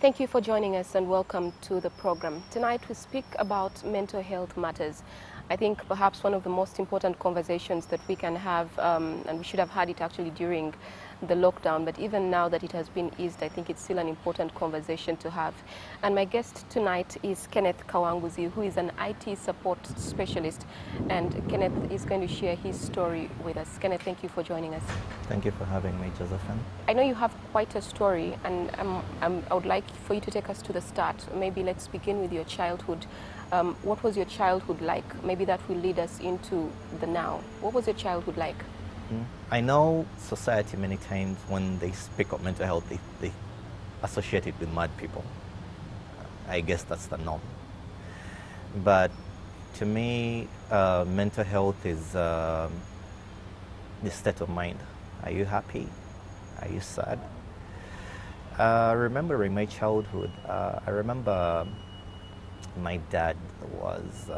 Thank you for joining us and welcome to the program. Tonight we speak about mental health matters. I think perhaps one of the most important conversations that we can have, and we should have had it actually during the lockdown, but even now that it has been eased, I think it's still an important conversation to have. And my guest tonight is Kenneth Kawanguzi, who is an IT support specialist. And Kenneth is going to share his story with us. Kenneth, thank you for joining us. Thank you for having me, Josephine. I know you have quite a story, and I would like for you to take us to the start. Maybe let's begin with your childhood. What was your childhood like? Maybe that will lead us into the now. What was your childhood like? I know society many times when they speak of mental health, they associate it with mad people. I guess that's the norm. But to me, mental health is the state of mind. Are you happy? Are you sad? Remembering my childhood, I remember my dad was,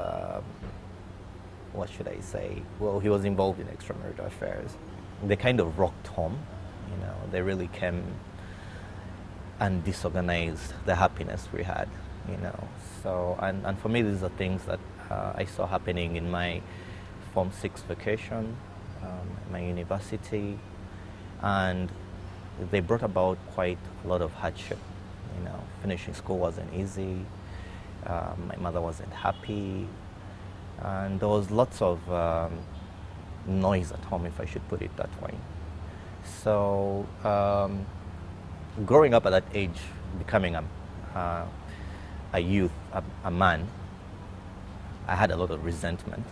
what should I say? Well, he was involved in extramarital affairs. They kind of rocked home, you know. They really came and disorganized the happiness we had, you know. So, and for me, these are things that I saw happening in my Form 6 vacation, my university, and they brought about quite a lot of hardship. You know, finishing school wasn't easy. My mother wasn't happy, and there was lots of noise at home, if I should put it that way. So, growing up at that age, becoming a youth, a man, I had a lot of resentment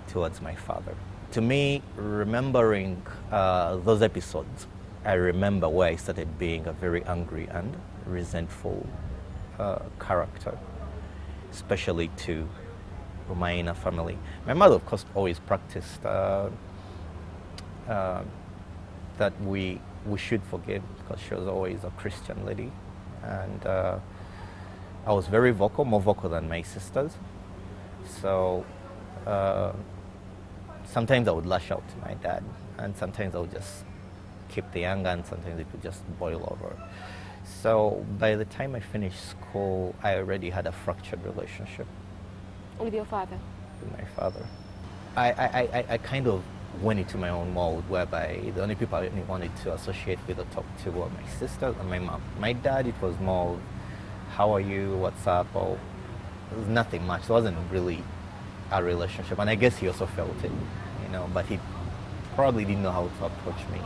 towards my father. To me, remembering those episodes, I remember where I started being a very angry and resentful character, especially to my inner family. My mother, of course, always practiced that we should forgive, because she was always a Christian lady. And I was very vocal, more vocal than my sisters. So sometimes I would lash out to my dad, and sometimes I would just keep the anger, and sometimes it would just boil over. So by the time I finished school, I already had a fractured relationship. With your father? With my father. I kind of went into my own mode, whereby the only people I wanted to associate with or talk to were my sisters and my mom. My dad, it was more, how are you, what's up, or it was nothing much. It wasn't really a relationship, and I guess he also felt it, you know, but he probably didn't know how to approach me,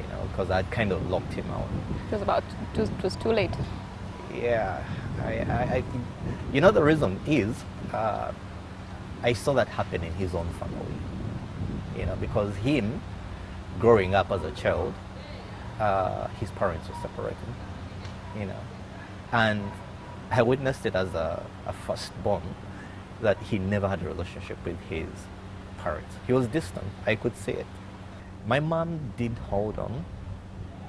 you know, because I'd kind of locked him out. It was too late. Yeah, you know, the reason is, I saw that happen in his own family, you know, because him, growing up as a child, his parents were separated, you know, and I witnessed it as a firstborn, that he never had a relationship with his parents. He was distant, I could see it. My mom did hold on,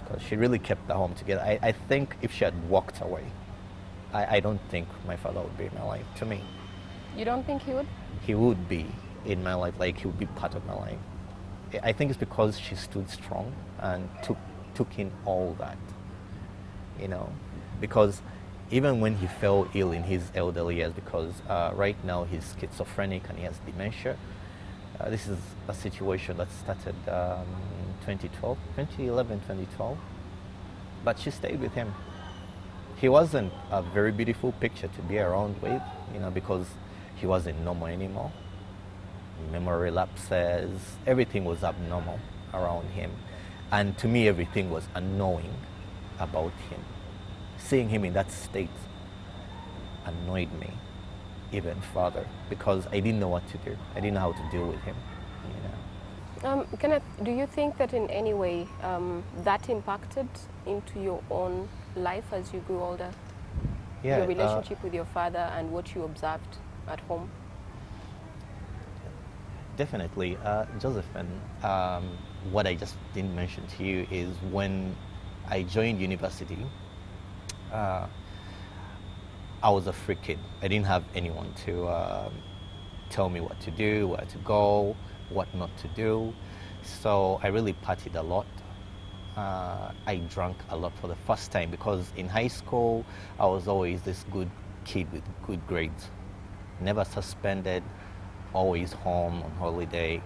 because she really kept the home together. I think if she had walked away, I don't think my father would be in my life, to me. You don't think he would? He would be in my life, like he would be part of my life. I think it's because she stood strong and took in all that, you know, because even when he fell ill in his elderly years, because right now he's schizophrenic and he has dementia. This is a situation that started 2011, 2012, but she stayed with him. He wasn't a very beautiful picture to be around with, you know, because he wasn't normal anymore. Memory lapses, everything was abnormal around him. And to me, everything was annoying about him. Seeing him in that state annoyed me even further, because I didn't know what to do. I didn't know how to deal with him, you know. Kenneth, do you think that in any way that impacted into your own life as you grew older? Yeah, your relationship with your father and what you observed at home? Definitely. Josephine, what I just didn't mention to you is when I joined university, I was a free kid. I didn't have anyone to tell me what to do, where to go, what not to do. So I really partied a lot. I drank a lot for the first time, because in high school I was always this good kid with good grades, never suspended, always home on holiday.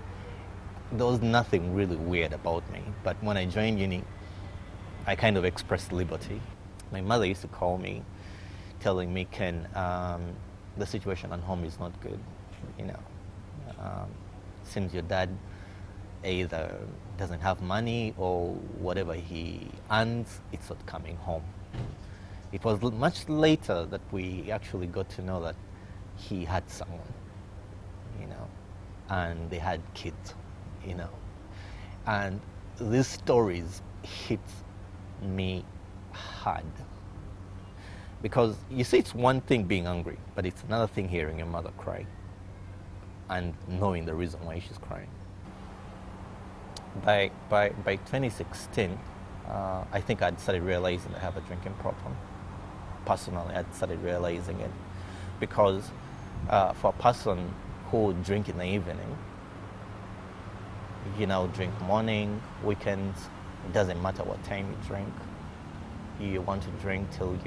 There was nothing really weird about me. But when I joined uni, I kind of expressed liberty. My mother used to call me, telling me, Ken, the situation at home is not good. You know, seems your dad either doesn't have money, or whatever he earns, it's not coming home. It was much later that we actually got to know that he had someone, you know, and they had kids, you know. And these stories hit me hard. Because you see, it's one thing being angry, but it's another thing hearing your mother cry and knowing the reason why she's crying. By 2016, I think I'd started realizing I have a drinking problem. Personally, I'd started realizing it. Because for a person who would drink in the evening, you know, drink morning, weekends, it doesn't matter what time you drink. You want to drink till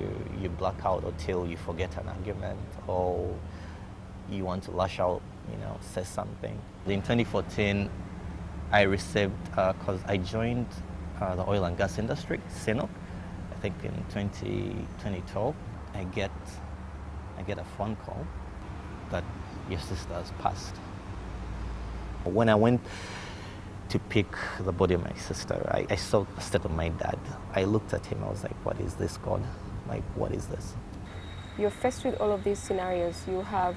you black out, or till you forget an argument, or you want to lash out, you know, say something. In 2014, I received, because I joined the oil and gas industry, CNOC, I think in 2012, I get a phone call that your sister has passed. When I went to pick the body of my sister, I saw the state of my dad. I looked at him, I was like, what is this, God? Like, what is this? You're faced with all of these scenarios. You have,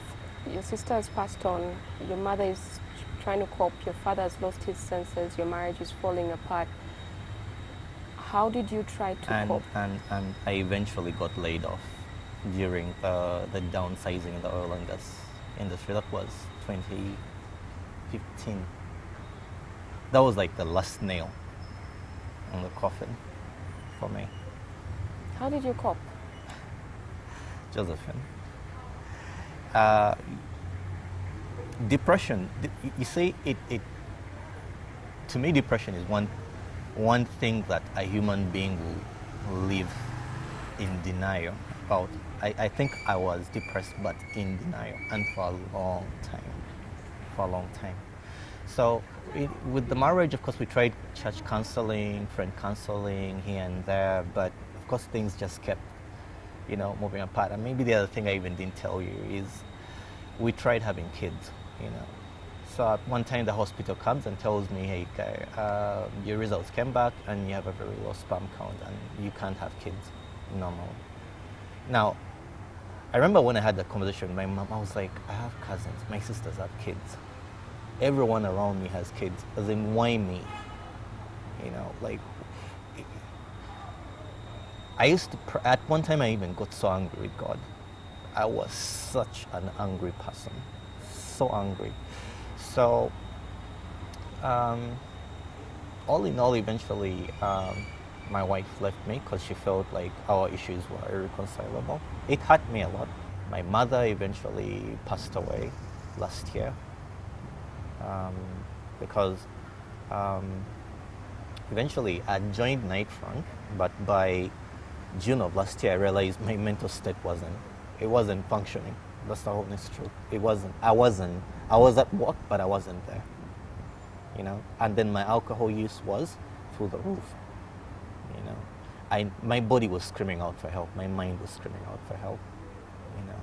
your sister has passed on, your mother is trying to cope, your father has lost his senses, your marriage is falling apart. How did you try to cope? And I eventually got laid off during the downsizing in the oil and gas industry. That was 2015. That was like the last nail on the coffin for me. How did you cope? Josephine. Depression, you see, it to me, depression is one thing that a human being will live in denial about. I think I was depressed, but in denial, and for a long time. So with the marriage, of course, we tried church counseling, friend counseling here and there, but of course things just kept, you know, moving apart. And maybe the other thing I even didn't tell you is we tried having kids, you know. So at one time the hospital comes and tells me, hey, your results came back and you have a very low sperm count and you can't have kids normally. Now, I remember when I had that conversation with my mom, I was like, I have cousins, my sisters have kids. Everyone around me has kids, as in, why me? You know, like, I used to, at one time I even got so angry with God. I was such an angry person, so angry. So, all in all, eventually, my wife left me because she felt like our issues were irreconcilable. It hurt me a lot. My mother eventually passed away last year. Because eventually I joined Night Frank, but by June of last year I realized my mental state wasn't functioning. That's the honest truth. It wasn't. I was at work, but I wasn't there. You know, and then my alcohol use was through the roof. You know, my body was screaming out for help. My mind was screaming out for help. You know,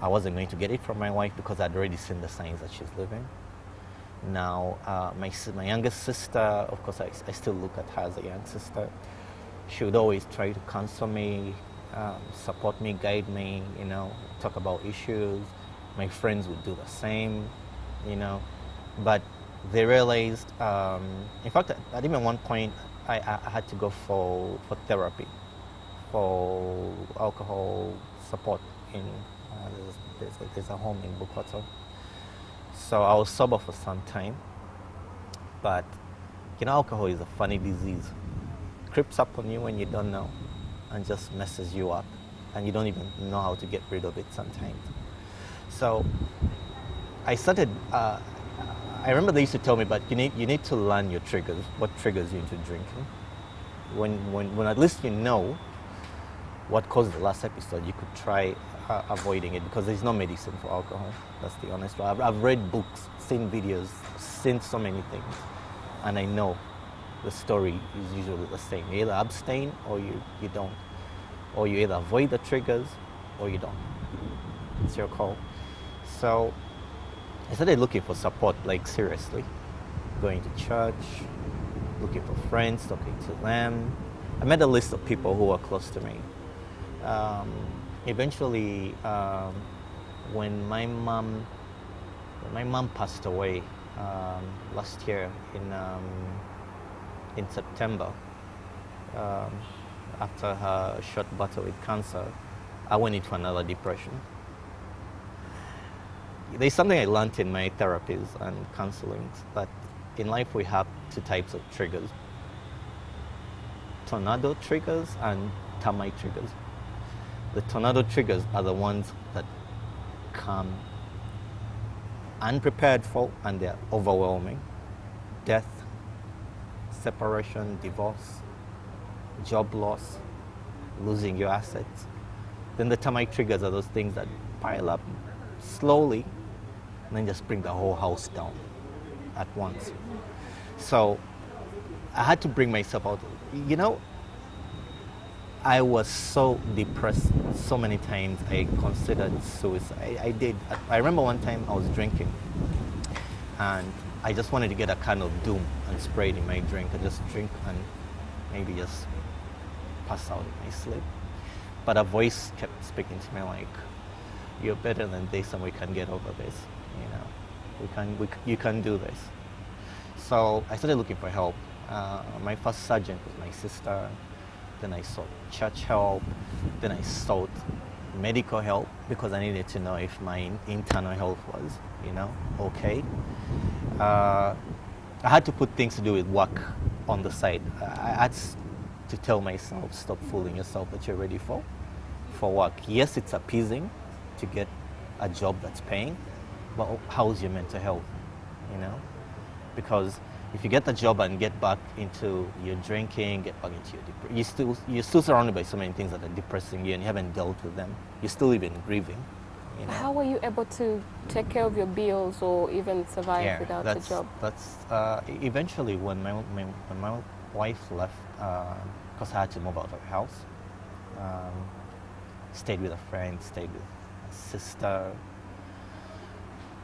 I wasn't going to get it from my wife because I'd already seen the signs that she's living. Now, my youngest sister, of course, I still look at her as a young sister. She would always try to counsel me, support me, guide me, you know, talk about issues. My friends would do the same, you know. But they realized, in fact, at even one point, I had to go for therapy, for alcohol support in, there's a home in Bukoto. So I was sober for some time, but you know, alcohol is a funny disease. It creeps up on you when you don't know and just messes you up, and you don't even know how to get rid of it sometimes. So I started, I remember they used to tell me, but you need to learn your triggers, what triggers you into drinking. when at least you know what caused the last episode, you could try avoiding it, because there's no medicine for alcohol. That's the honest way. I've read books, seen videos, seen so many things, and I know the story is usually the same. You either abstain or you don't. Or you either avoid the triggers or you don't. It's your call. So I started looking for support, like seriously. Going to church, looking for friends, talking to them. I made a list of people who were close to me. Eventually, when my mom passed away last year in September, after her short battle with cancer, I went into another depression. There's something I learned in my therapies and counseling, that in life we have two types of triggers: tornado triggers and termite triggers. The tornado triggers are the ones that come unprepared for, and they're overwhelming. Death, separation, divorce, job loss, losing your assets. Then the termite triggers are those things that pile up slowly and then just bring the whole house down at once. So I had to bring myself out. You know, I was so depressed so many times I considered suicide. I did. I remember one time I was drinking and I just wanted to get a can of Doom and spray it in my drink and just drink and maybe just pass out in my sleep. But a voice kept speaking to me like, "You're better than this and we can get over this. You can do this." So I started looking for help. My first sergeant was my sister. Then I sought church help. Then I sought medical help because I needed to know if my internal health was, okay. I had to put things to do with work on the side. I had to tell myself, stop fooling yourself that you're ready for work. Yes, it's appeasing to get a job that's paying, but how's your mental health, Because if you get the job and get back into your drinking, get back into your depression, you're still surrounded by so many things that are depressing you and you haven't dealt with them. You're still even grieving. How were you able to take care of your bills or even survive without a job? That's eventually when my wife left, because I had to move out of the house, stayed with a friend, stayed with a sister.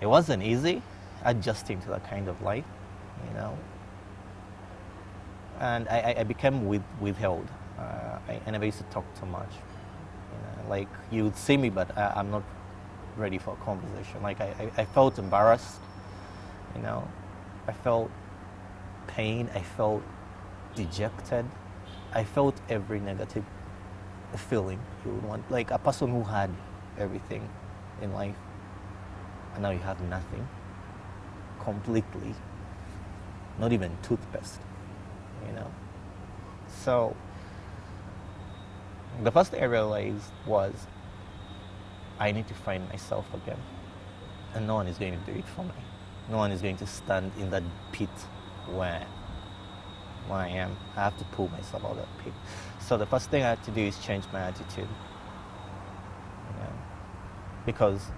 It wasn't easy adjusting to that kind of life, And I became withheld. I never used to talk too much. Like you would see me, but I'm not ready for a conversation. Like I felt embarrassed, I felt pain, I felt dejected, I felt every negative feeling you would want. Like a person who had everything in life, and now you have nothing, completely, not even toothpaste, So the first thing I realized was I need to find myself again, and no one is going to do it for me. No one is going to stand in that pit where I am. I have to pull myself out of that pit. So the first thing I had to do is change my attitude, because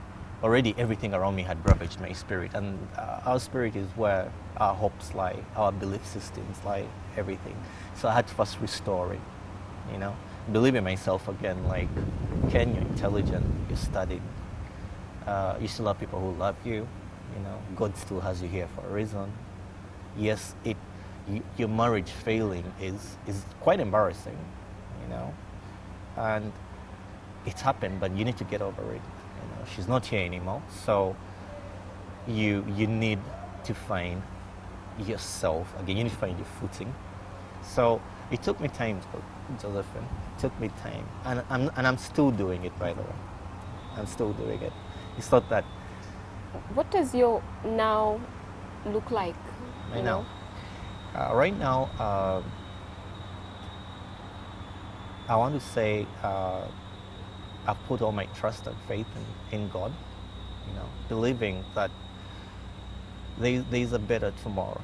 already everything around me had ravaged my spirit, and our spirit is where our hopes lie, our belief systems lie, everything. So I had to first restore it, believe in myself again, like, Ken, you're intelligent, you studied, you still have people who love you, God still has you here for a reason. Yes, your marriage failing is quite embarrassing, and it's happened, but you need to get over it. She's not here anymore, so you need to find yourself again. You need to find your footing. So it took me time, Josephine. It took me time, and I'm still doing it. By the way, I'm still doing it. It's not that. What does your now look like? Right now, I want to say I've put all my trust and faith in God, believing that there's a better tomorrow,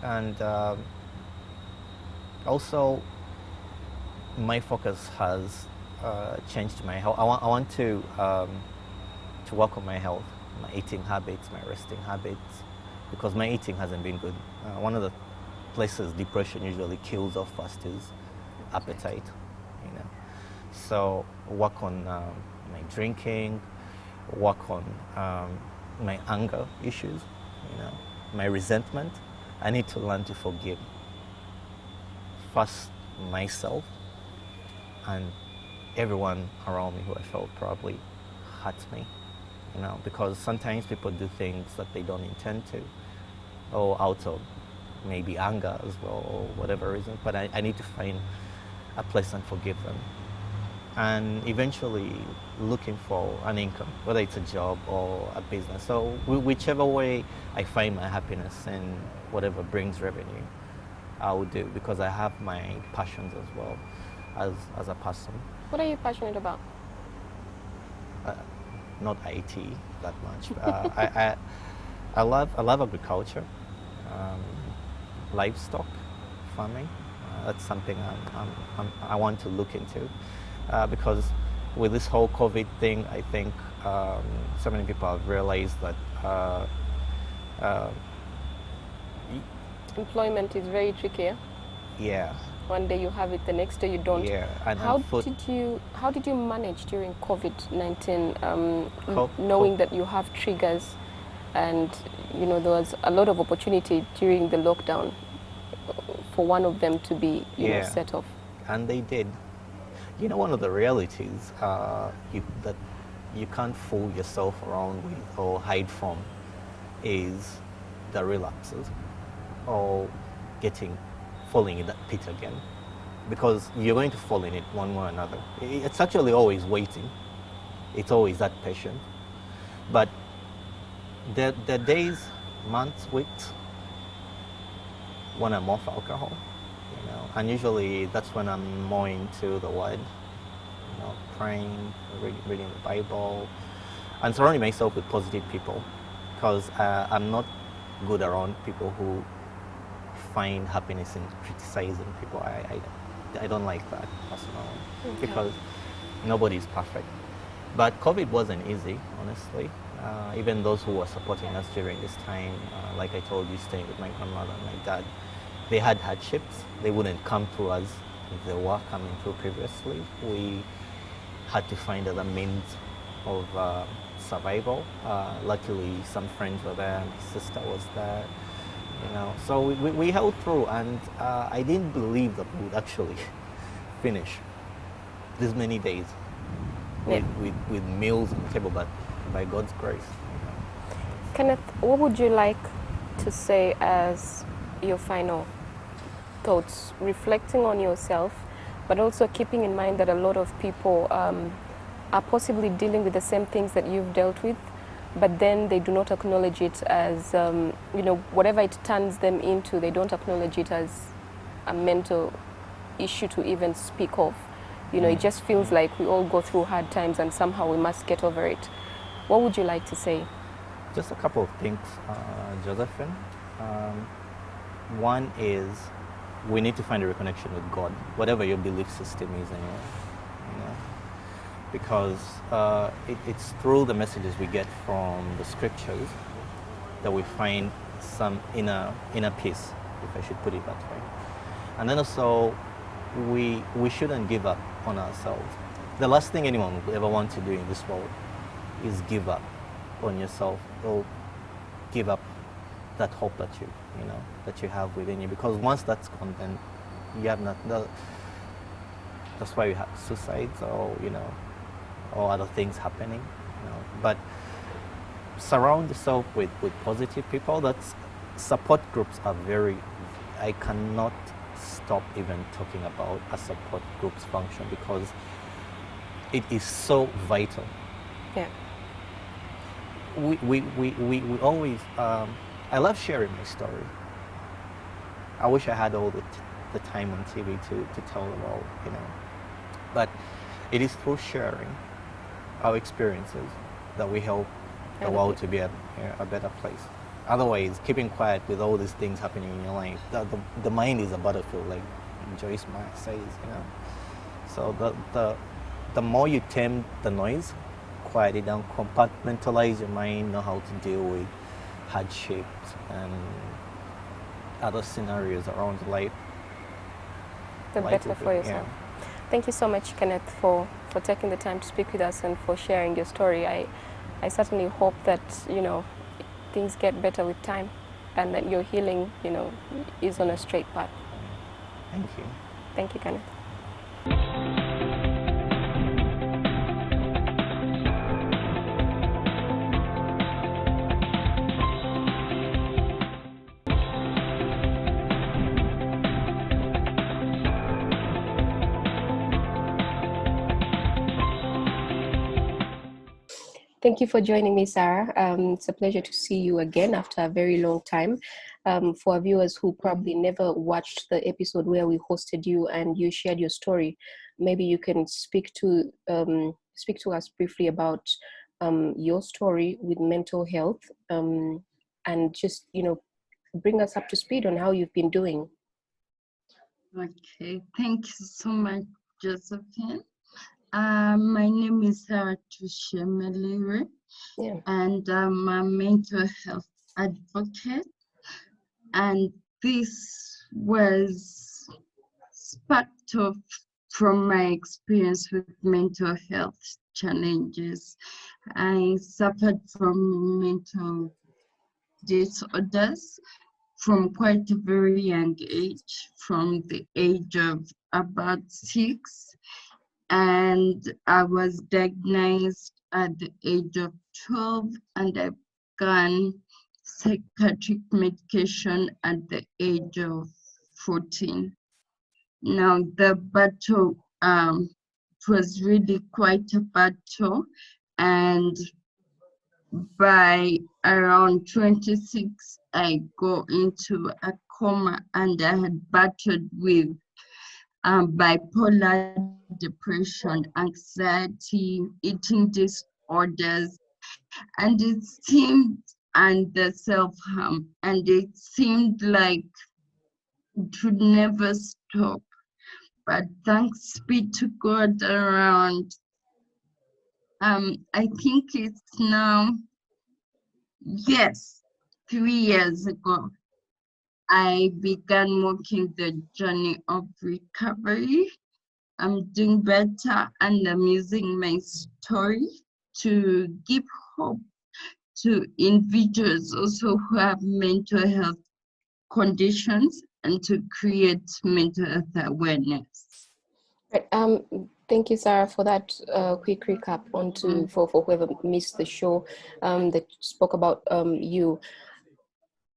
and Also, my focus has changed to my health. I want to work on my health, my eating habits, my resting habits, because my eating hasn't been good. One of the places depression usually kills off first is appetite, you know. So work on my drinking, work on my anger issues, you know, my resentment. I need to learn to forgive. First myself and everyone around me who I felt probably hurt me, you know, because sometimes people do things that they don't intend to, or out of maybe anger as well, or whatever reason. But I need to find a place and forgive them. And eventually looking for an income, whether it's a job or a business. So whichever way I find my happiness and whatever brings revenue, I will do, because I have my passions as well as a person. What are you passionate about? Not IT that much. I love agriculture, livestock farming. That's something I want to look into, because with this whole COVID thing, I think so many people have realized that Employment is very tricky. yeah. One day you have it, the next day you don't. Yeah, and how food- did you manage during COVID-19, Co- knowing co- that you have triggers, and you know there was a lot of opportunity during the lockdown for one of them to be Yeah. set off. And they did. You know, one of the realities that you can't fool yourself around with or hide from is the relapses, or falling in that pit again, because you're going to fall in it one way or another. It's actually always waiting. It's always that patient. But the days, months, weeks when I'm off alcohol, you know, and usually that's when I'm more into the Word, you know, praying, reading the Bible, and surrounding myself with positive people, because I'm not good around people who find happiness in criticizing people. I don't like that personally, Okay. because nobody's perfect. But COVID wasn't easy, honestly. Even those who were supporting us during this time, like I told you, staying with my grandmother and my dad, they had hardships. They wouldn't come to us if they were coming through previously. We had to find other means of survival. Luckily, some friends were there. My sister was there. You know, so we held through, and I didn't believe that we would actually finish this many days with meals on the table, but by God's grace. You know. Kenneth, what would you like to say as your final thoughts, reflecting on yourself, but also keeping in mind that a lot of people are possibly dealing with the same things that you've dealt with, but then they do not acknowledge it as, you know, whatever it turns them into, they don't acknowledge it as a mental issue to even speak of. You know, it just feels like we all go through hard times and somehow we must get over it. What would you like to say? Just a couple of things, Josephine. One is we need to find a reconnection with God, whatever your belief system is anyway. You know? Because it's through the messages we get from the scriptures that we find some inner peace, if I should put it that way. And then also, we shouldn't give up on ourselves. The last thing anyone would ever want to do in this world is give up on yourself, or give up that hope that you have within you. Because once that's gone, then you have not. That's why you have suicides, or or other things happening. But surround yourself with positive people. That's support groups are very. I cannot stop even talking about a support group's function, because it is so vital. Yeah. We always. I love sharing my story. I wish I had all the time on TV to tell it all, But it is through sharing our experiences that we help the world to be a better place. Otherwise, keeping quiet with all these things happening in your life, the mind is a battlefield. Like, Joyce Meyer says, you know. So the more you tame the noise, quiet it down, compartmentalize your mind, know how to deal with hardships and other scenarios around life. The life better will be- for yourself. Thank you so much, Kenneth, for taking the time to speak with us and for sharing your story. I certainly hope that, things get better with time and that your healing, is on a straight path. Thank you. Thank you, Kenneth. Thank you for joining me, Sarah. It's a pleasure to see you again after a very long time. For our viewers who probably never watched the episode where we hosted you and you shared your story, maybe you can speak to us briefly about your story with mental health, and just bring us up to speed on how you've been doing. Okay, thank you so much, Josephine. My name is Sarah Tushemelire, Yeah. and I'm a mental health advocate. And this was sparked off from my experience with mental health challenges. I suffered from mental disorders from quite a very young age, from the age of about 6. And I was diagnosed at the age of 12, and I began psychiatric medication at the age of 14. Now, the battle was really quite a battle, and by around 26, I go into a coma, and I had battled with bipolar depression, anxiety, eating disorders, and the self-harm, and it seemed like it would never stop. But thanks be to God, around, I think it's now, yes, 3 years ago, I began walking the journey of recovery. I'm doing better, and I'm using my story to give hope to individuals also who have mental health conditions and to create mental health awareness. Right. Thank you, Sarah, for that quick recap onto for whoever missed the show that spoke about you.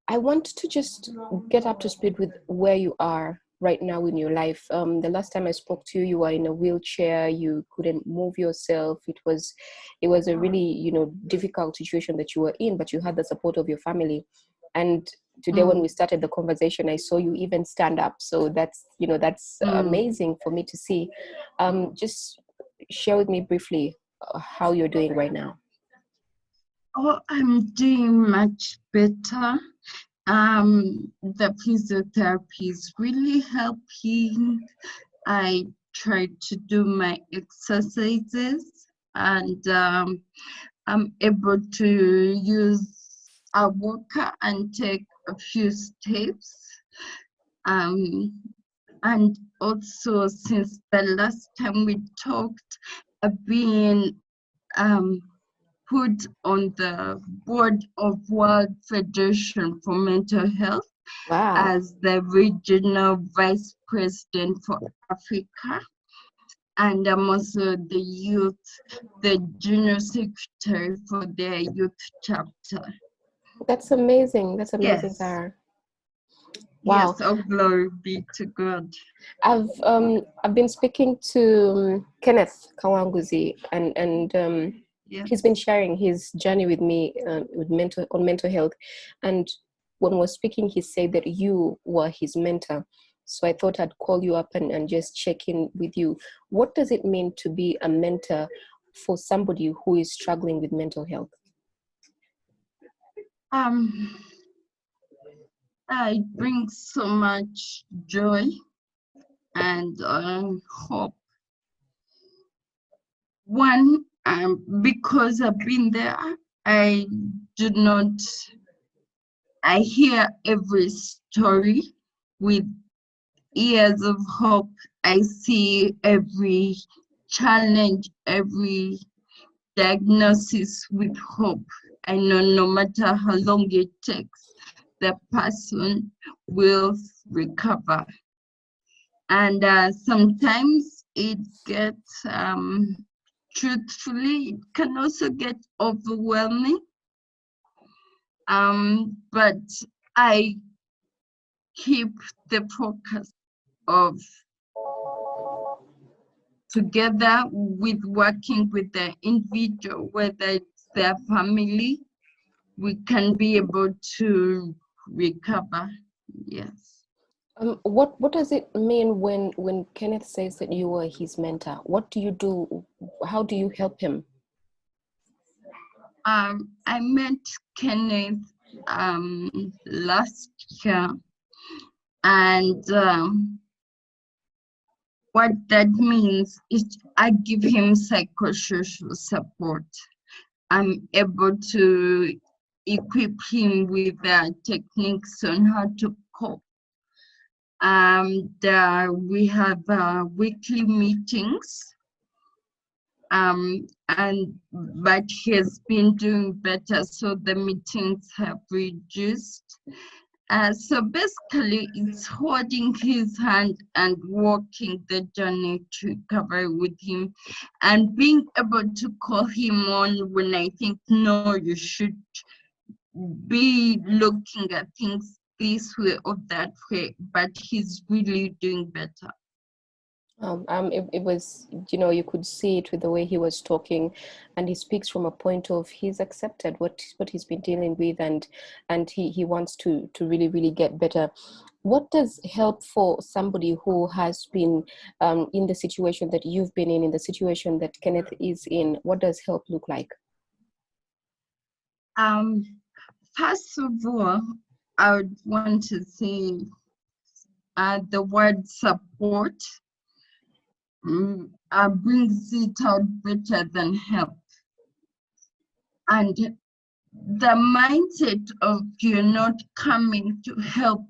I want to just get up to speed with where you are right now in your life. The last time I spoke to you, you were in a wheelchair. You couldn't move yourself. It was a really difficult situation that you were in, but you had the support of your family. And today, when we started the conversation, I saw you even stand up. So that's amazing for me to see. Just share with me briefly how you're doing right now. Oh, I'm doing much better. The physiotherapy is really helping. I try to do my exercises, and I'm able to use a walker and take a few steps. And also, since the last time we talked, I've been put on the board of World Federation for Mental Health. Wow. As the regional vice president for Africa. And I'm also the junior secretary for their youth chapter. That's amazing. That's amazing, Yes. Sarah. Wow. Yes, all glory be to God. I've been speaking to Kenneth Kawanguzi, and Yes. he's been sharing his journey with me on mental health. And when we're speaking, he said that you were his mentor. So I thought I'd call you up and just check in with you. What does it mean to be a mentor for somebody who is struggling with mental health? It brings so much joy and hope. One, because I've been there, I do not, I hear every story with ears of hope. I see every challenge, every diagnosis with hope. I know no matter how long it takes, the person will recover. And sometimes it gets, truthfully, it can also get overwhelming. But I keep the focus of together with working with the individual, whether it's their family, we can be able to recover. Yes. What does it mean when Kenneth says that you were his mentor? What do you do? How do you help him? I met Kenneth last year, and what that means is I give him psychosocial support. I'm able to equip him with techniques on how to cope. We have weekly meetings, but he has been doing better, so the meetings have reduced. So basically, it's holding his hand and walking the journey to recovery with him, and being able to call him on when I think, no, you should be looking at things this way or that way, but he's really doing better. It was, you could see it with the way he was talking, and he speaks from a point of he's accepted what he's been dealing with, and he wants to really, really get better. What does help for somebody who has been in the situation that you've been in the situation that Kenneth is in? What does help look like? First of all, I would want to say the word support brings it out better than help. And the mindset of you're not coming to help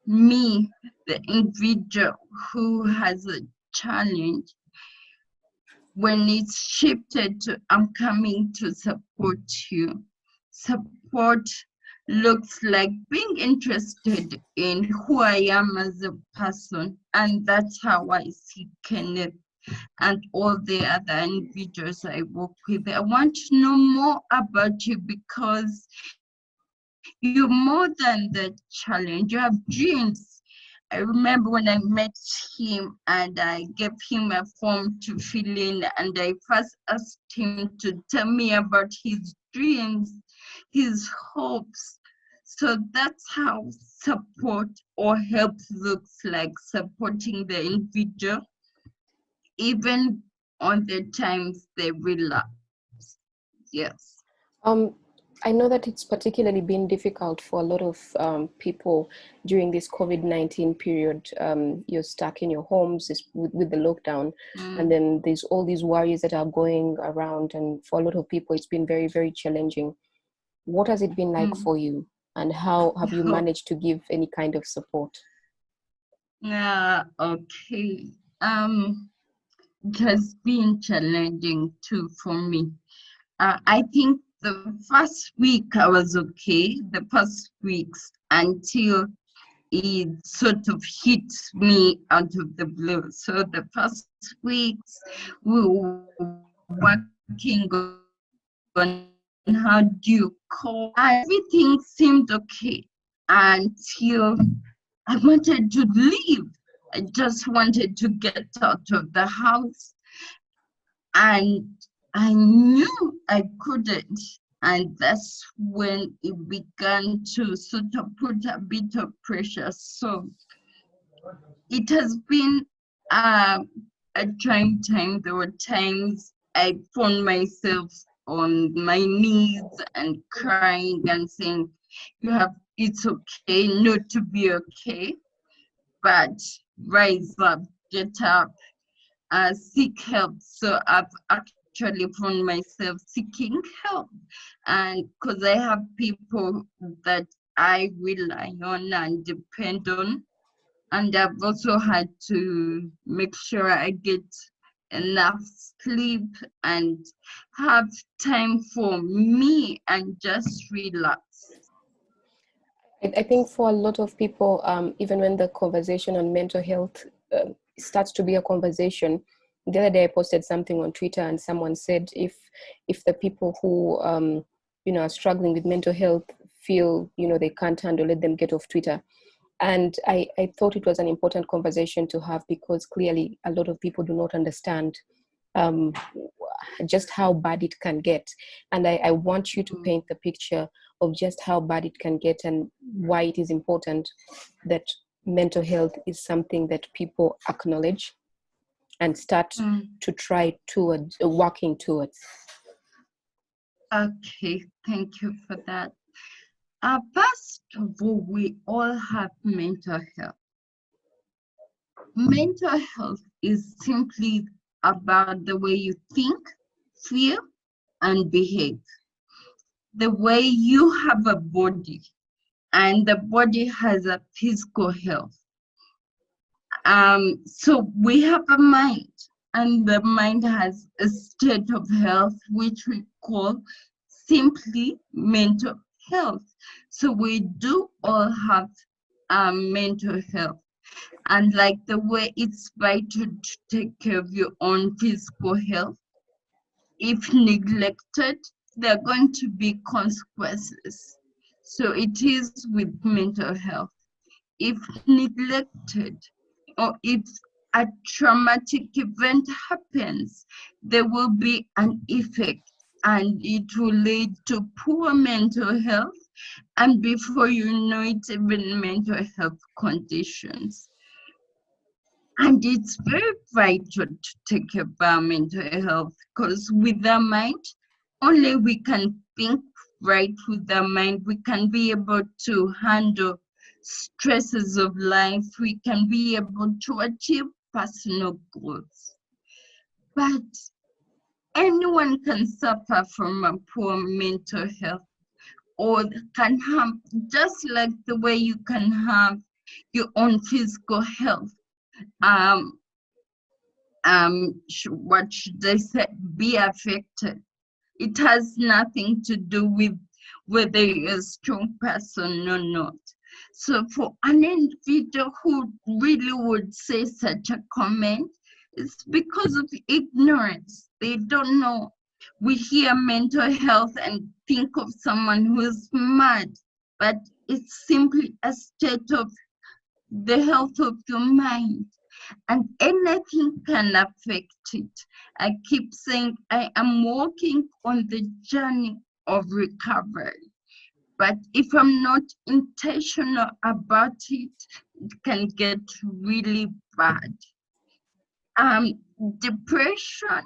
me, the individual who has a challenge, when it's shifted to I'm coming to support you. Support looks like being interested in who I am as a person, and that's how I see Kenneth and all the other individuals I work with. I want to know more about you because you're more than the challenge. You have dreams. I remember when I met him and I gave him a form to fill in, and I first asked him to tell me about his dreams, his hopes. So that's how support or help looks like, supporting the individual, even on the times they relapse. Yes. I know that it's particularly been difficult for a lot of people during this COVID-19 period. You're stuck in your homes with the lockdown, and then there's all these worries that are going around, and for a lot of people, it's been very, very challenging. What has it been like for you, and how have you managed to give any kind of support? Okay. It has been challenging too for me. I think the first week I was okay, the first weeks until it sort of hit me out of the blue. So the first weeks we were working on how do you cope. Everything seemed okay until I wanted to leave. I just wanted to get out of the house, and I knew I couldn't. And that's when it began to sort of put a bit of pressure. So it has been a trying time. There were times I found myself on my knees and crying and saying, it's okay not to be okay. but rise up, get up, seek help. So I've actually found myself seeking help, and because I have people that I rely on and depend on, and I've also had to make sure I get enough sleep and have time for me and just relax. I think for a lot of people, even when the conversation on mental health starts to be a conversation, the other day I posted something on Twitter and someone said if the people who are struggling with mental health feel they can't handle, let them get off Twitter. And I thought it was an important conversation to have, because clearly a lot of people do not understand just how bad it can get. And I want you to paint the picture of just how bad it can get and why it is important that mental health is something that people acknowledge and start to try towards working towards. Okay, thank you for that. First of all, we all have mental health. Mental health is simply about the way you think, feel, and behave. The way you have a body, and the body has a physical health. So we have a mind, and the mind has a state of health which we call simply mental health. So we do all have mental health. And like the way it's vital to take care of your own physical health, if neglected, there are going to be consequences. So it is with mental health. If neglected, or if a traumatic event happens, there will be an effect, and it will lead to poor mental health, and before you know it, even mental health conditions. And it's very vital to take care of our mental health, because with our mind, only we can think right with our mind. We can be able to handle stresses of life. We can be able to achieve personal goals. But anyone can suffer from a poor mental health, or can have, just like the way you can have your own physical health. What should I say? Be affected. It has nothing to do with whether you're a strong person or not. So for an individual who really would say such a comment, it's because of ignorance. They don't know. We hear mental health and think of someone who is mad, but it's simply a state of the health of your mind. And anything can affect it. I keep saying I am walking on the journey of recovery. But if I'm not intentional about it, it can get really bad. Depression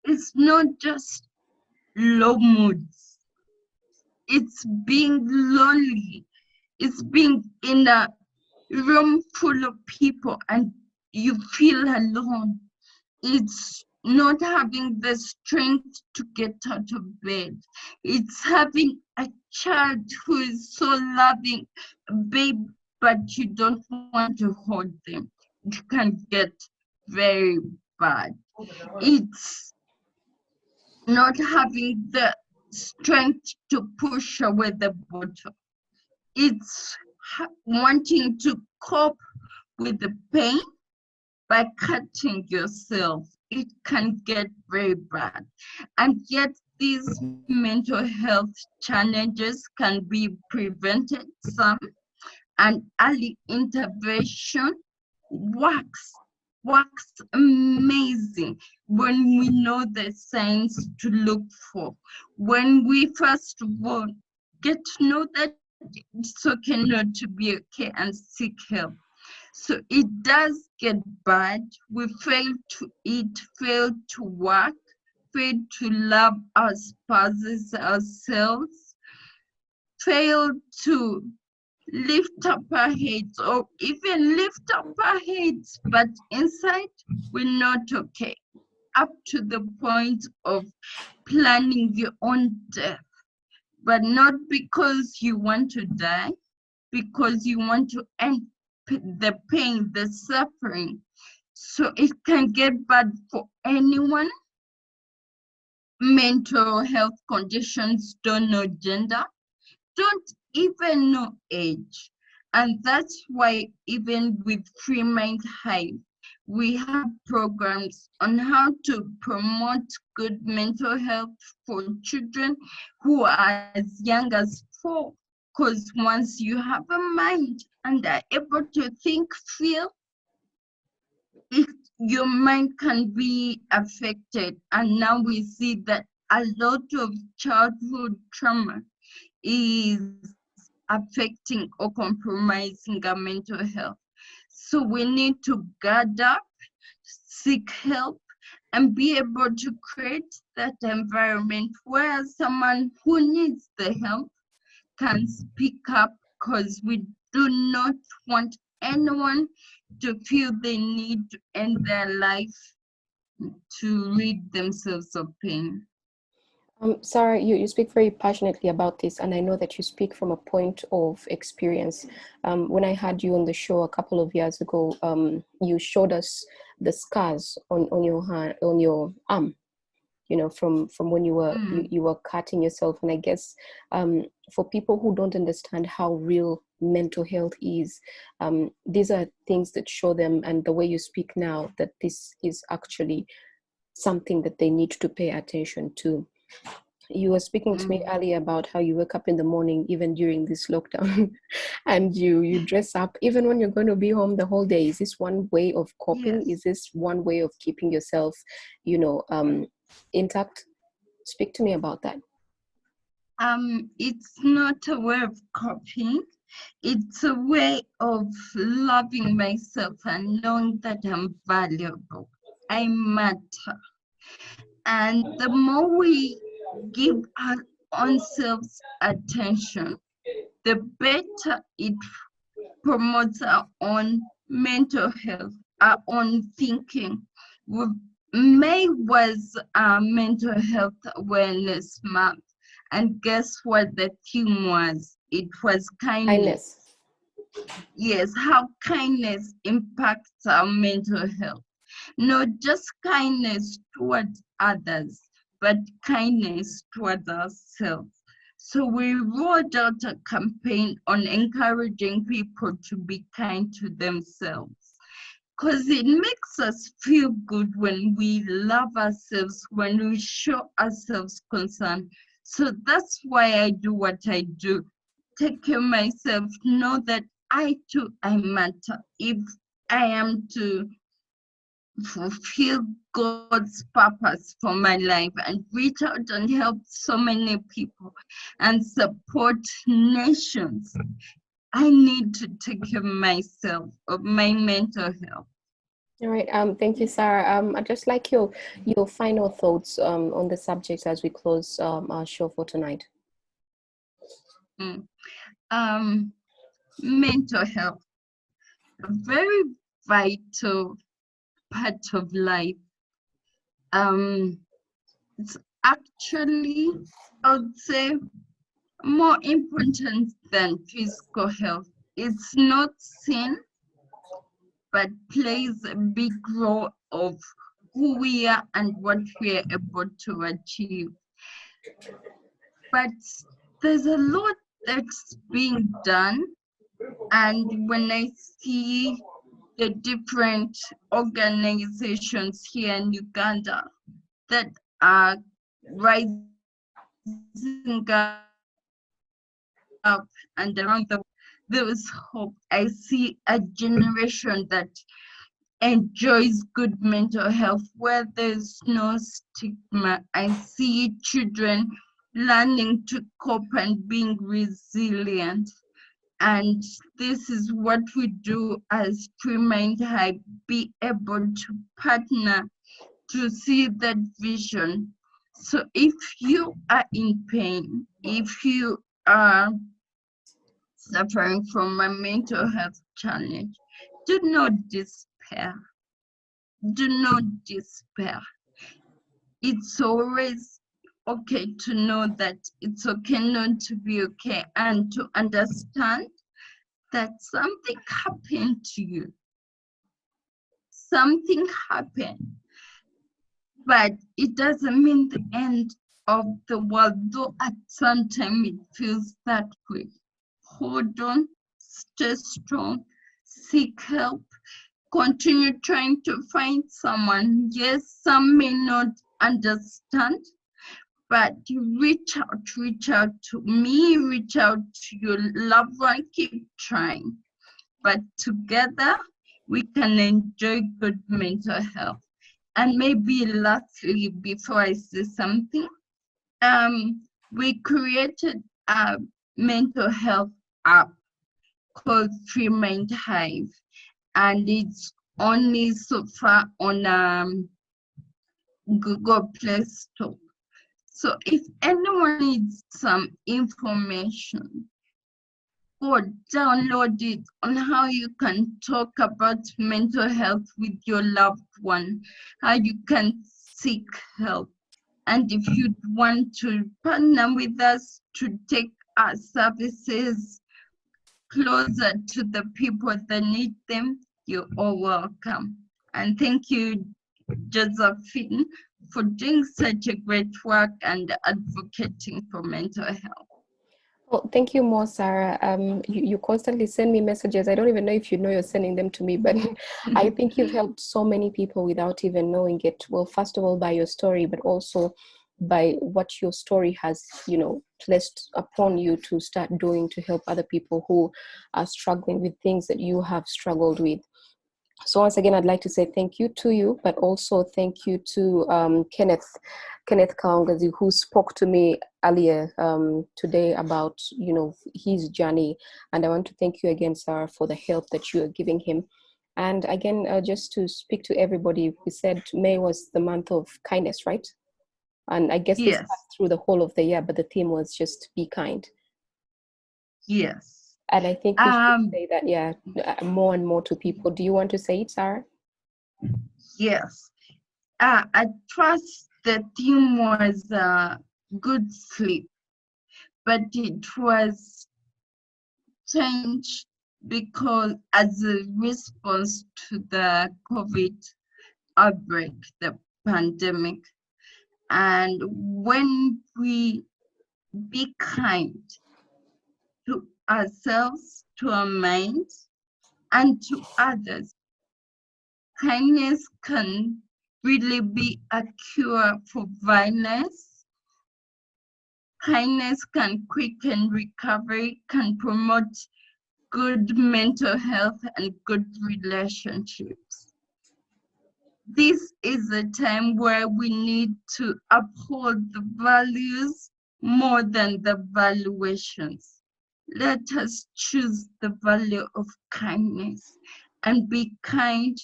is not just low moods. It's being lonely. It's being in a room full of people and you feel alone. It's not having the strength to get out of bed. It's having a child who is so loving, babe, but you don't want to hold them. It can get very bad. It's not having the strength to push away the bottle. It's wanting to cope with the pain by cutting yourself. It can get very bad. And yet these mental health challenges can be prevented some, and early intervention works amazing when we know the signs to look for. When we first of all get to know that it's okay not to be okay and seek help. So it does get bad. We fail to eat, fail to work, fail to love our spouses, ourselves, fail to lift up our heads, or even lift up our heads, but inside we're not okay, up to the point of planning your own death, but not because you want to die, because you want to end the pain, the suffering. So it can get bad for anyone. Mental health conditions don't know gender, don't even know age. And that's why even with Free Mind Hive, we have programs on how to promote good mental health for children who are as young as 4. Because once you have a mind and are able to think, feel, your mind can be affected. And now we see that a lot of childhood trauma is affecting or compromising our mental health. So we need to guard up, seek help, and be able to create that environment where someone who needs the help can speak up, because we do not want anyone to feel the need to end their life to rid themselves of pain. Sarah, you speak very passionately about this, and I know that you speak from a point of experience. When I had you on the show a couple of years ago, you showed us the scars on your hand, on your arm, you know, from when you were you were cutting yourself. And I guess for people who don't understand how real mental health is, these are things that show them, and the way you speak now, that this is actually something that they need to pay attention to. You were speaking to me earlier about how you wake up in the morning, even during this lockdown, and you dress up even when you're going to be home the whole day. Is this one way of coping? Yes. Is this one way of keeping yourself, you know, intact? Speak to me about that. It's not a way of coping. It's a way of loving myself and knowing that I'm valuable. I matter. And the more we give our own selves attention, the better it promotes our own mental health, our own thinking. May was Mental Health Awareness Month, and guess what the theme was? It was kindness. Yes, how kindness impacts our mental health. Not just kindness towards others, but kindness towards ourselves. So we rolled out a campaign on encouraging people to be kind to themselves, because it makes us feel good when we love ourselves, when we show ourselves concern. So that's why I do what I do. Take care of myself, know that I too, I matter. If I am to fulfill God's purpose for my life and reach out and help so many people and support nations, I need to take care of myself, of my mental health. All right. Thank you, Sarah. I'd just like your final thoughts on the subject as we close our show for tonight. Mental health, a very vital part of life. It's actually, I would say, more important than physical health. It's not seen, but plays a big role of who we are and what we are able to achieve. But there's a lot that's being done, and when I see the different organizations here in Uganda that are rising up and around the world, there is hope. I see a generation that enjoys good mental health where there's no stigma. I see children learning to cope and being resilient. And this is what we do as Free Mind Hive, be able to partner to see that vision. So if you are in pain, if you are suffering from a mental health challenge, do not despair. Do not despair. It's always okay to know that it's okay not to be okay, and to understand that something happened to you. Something happened, but it doesn't mean the end of the world, though at some time it feels that way. Hold on, stay strong, seek help, continue trying to find someone. Yes, some may not understand, but reach out to me, reach out to your loved one, keep trying. But together, we can enjoy good mental health. And maybe lastly, before I say something, we created a mental health app called Free Mind Hive, and it's only so far on Google Play Store. So if anyone needs some information, go download it on how you can talk about mental health with your loved one, how you can seek help. And if you want to partner with us to take our services closer to the people that need them, you're all welcome. And thank you, Josephine, for doing such a great work and advocating for mental health. Well, thank you more, Sarah. You constantly send me messages. I don't even know if you know you're sending them to me, but I think you've helped so many people without even knowing it. Well, first of all, by your story, but also by what your story has, placed upon you to start doing to help other people who are struggling with things that you have struggled with. So once again, I'd like to say thank you to you, but also thank you to Kenneth Kawanguzi, who spoke to me earlier today about, his journey. And I want to thank you again, Sarah, for the help that you are giving him. And again, just to speak to everybody, we said May was the month of kindness, right? And I guess this passed through the whole of the year, but the theme was just be kind. Yes. And I think we should say that, more and more to people. Do you want to say it, Sarah? Yes. At first, the theme was good sleep, but it was changed because as a response to the COVID outbreak, the pandemic, and when we be kind to ourselves, to our minds, and to others, kindness can really be a cure for violence. Kindness can quicken recovery, can promote good mental health and good relationships. This is a time where we need to uphold the values more than the valuations. Let us choose the value of kindness and be kind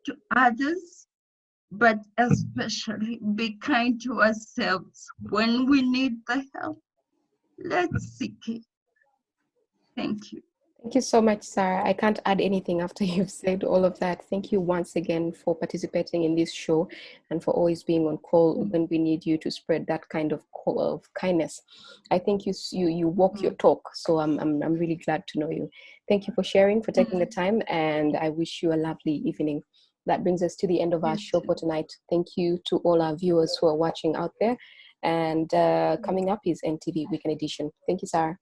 to others, but especially be kind to ourselves. When we need the help, let's seek it. Thank you. Thank you so much, Sarah. I can't add anything after you've said all of that. Thank you once again for participating in this show and for always being on call when we need you to spread that kind of call of kindness. I think you walk your talk, so I'm really glad to know you. Thank you for sharing, for taking the time, and I wish you a lovely evening. That brings us to the end of our show for tonight. Thank you to all our viewers who are watching out there. And coming up is NTV Weekend Edition. Thank you, Sarah.